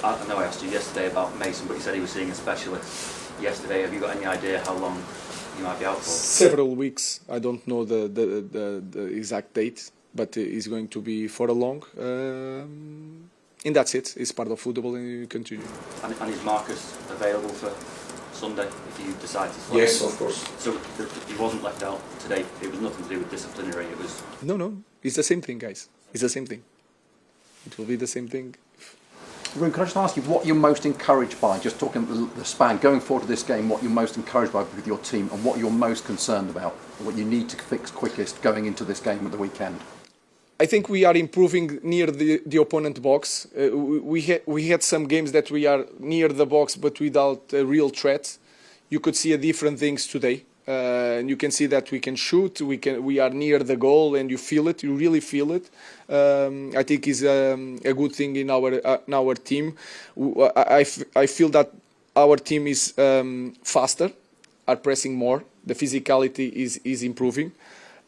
I know I asked you yesterday about Mason, but you said he was seeing a specialist yesterday. Have you got any idea how long he might be out for? Several weeks. I don't know the exact date, but he's going to be for a long. And that's it. It's part of football, and you continue. And is Marcus available for Sunday if you decide to play? Yes, of course. So he wasn't left out today. It was nothing to do with disciplinary. It was No. It's the same thing, guys. It's the same thing. It will be the same thing. Ruben, can I just ask you what you're most encouraged by, just talking about the span, going forward to this game, what you're most encouraged by with your team and what you're most concerned about, what you need to fix quickest going into this game at the weekend? I think we are improving near the opponent box. We had some games that we are near the box but without a real threat. You could see different things today. And you can see that we can shoot, we are near the goal, and you feel it, you really feel it. I think is a good thing in our team. I feel that our team is faster, are pressing more, the physicality is improving,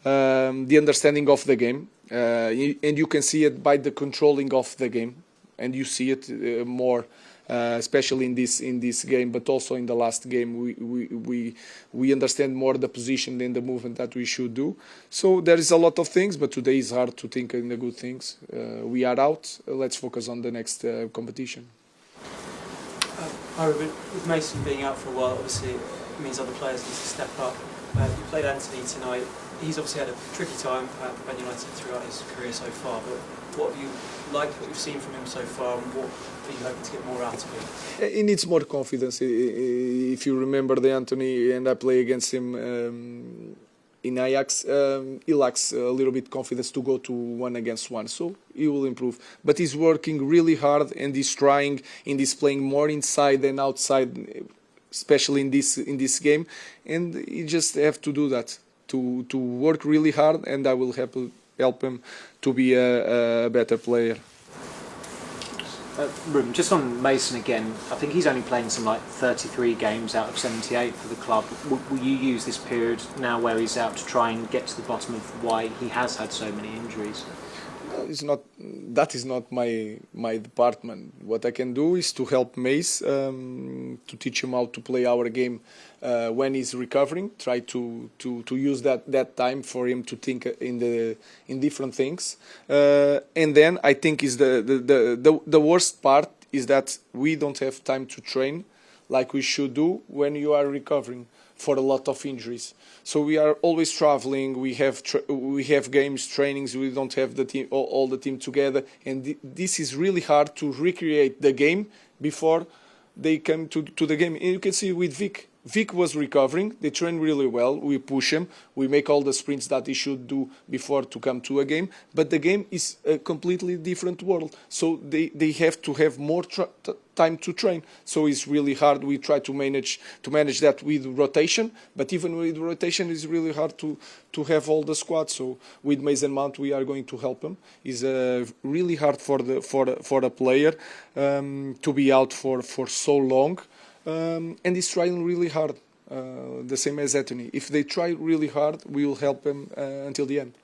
the understanding of the game, and you can see it by the controlling of the game, and you see it more. Especially in this game, but also in the last game, we understand more the position and the movement that we should do. So there is a lot of things, but today is hard to think in the good things. We are out. Let's focus on the next competition. With Mason being out for a while, obviously it means other players need to step up. You played Anthony tonight. He's obviously had a tricky time at Man United throughout his career so far, but what have you liked, what you've seen from him so far, and what are you hoping to get more out of him? He needs more confidence. If you remember the Anthony, and I play against him in Ajax, he lacks a little bit confidence to go to 1-against-1, so he will improve. But he's working really hard, and he's trying, and he's playing more inside than outside, especially in this game, and you just have to do that. To work really hard, and I will help him to be a better player. Ruben, just on Mason again, I think he's only playing some like 33 games out of 78 for the club. Will you use this period now where he's out to try and get to the bottom of why he has had so many injuries? That is not my department. What I can do is to help Mace, to teach him how to play our game when he's recovering. Try to use that time for him to think in different things. And then I think is the worst part is that we don't have time to train like we should do when you are recovering for a lot of injuries. So we are always traveling. We have games, trainings. We don't have the team, all the team together, and this is really hard to recreate the game before they come to the game. And you can see with Vic. Vic was recovering. They train really well. We push him. We make all the sprints that he should do before to come to a game. But the game is a completely different world. So they have to have more time to train. So it's really hard. We try to manage that with rotation. But even with rotation, it's really hard to have all the squad. So with Mason Mount, we are going to help him. It's really hard for a player to be out for so long. And he's trying really hard, the same as Anthony. If they try really hard, we will help them until the end.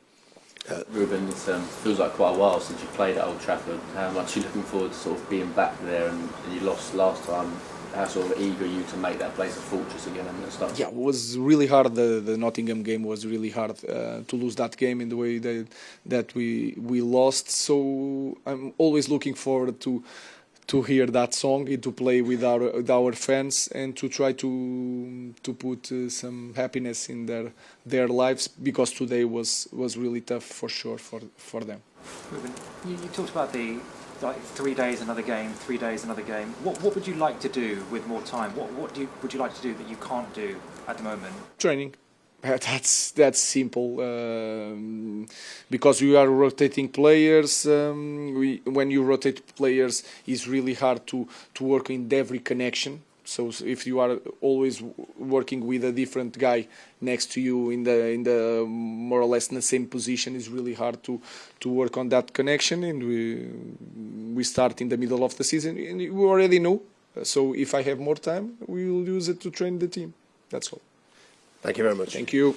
Ruben, it feels like quite a while since you played at Old Trafford. How much are you looking forward to sort of being back there, and you lost last time? How sort of eager are you to make that place a fortress again and stuff? Yeah, it was really hard. The Nottingham game was really hard to lose that game in the way that we lost. So I'm always looking forward to hear that song and to play with our fans and to try to put some happiness in their lives, because today was really tough for sure for them. Ruben, you talked about the 3 days another game, 3 days another game. What would you like to do with more time? What would you like to do that you can't do at the moment? Training. That's simple, because we are rotating players. When you rotate players, it's really hard to work in every connection. So if you are always working with a different guy next to you in the more or less in the same position, it's really hard to work on that connection. And we start in the middle of the season, and we already know. So if I have more time, we will use it to train the team. That's all. Thank you very much. Thank you.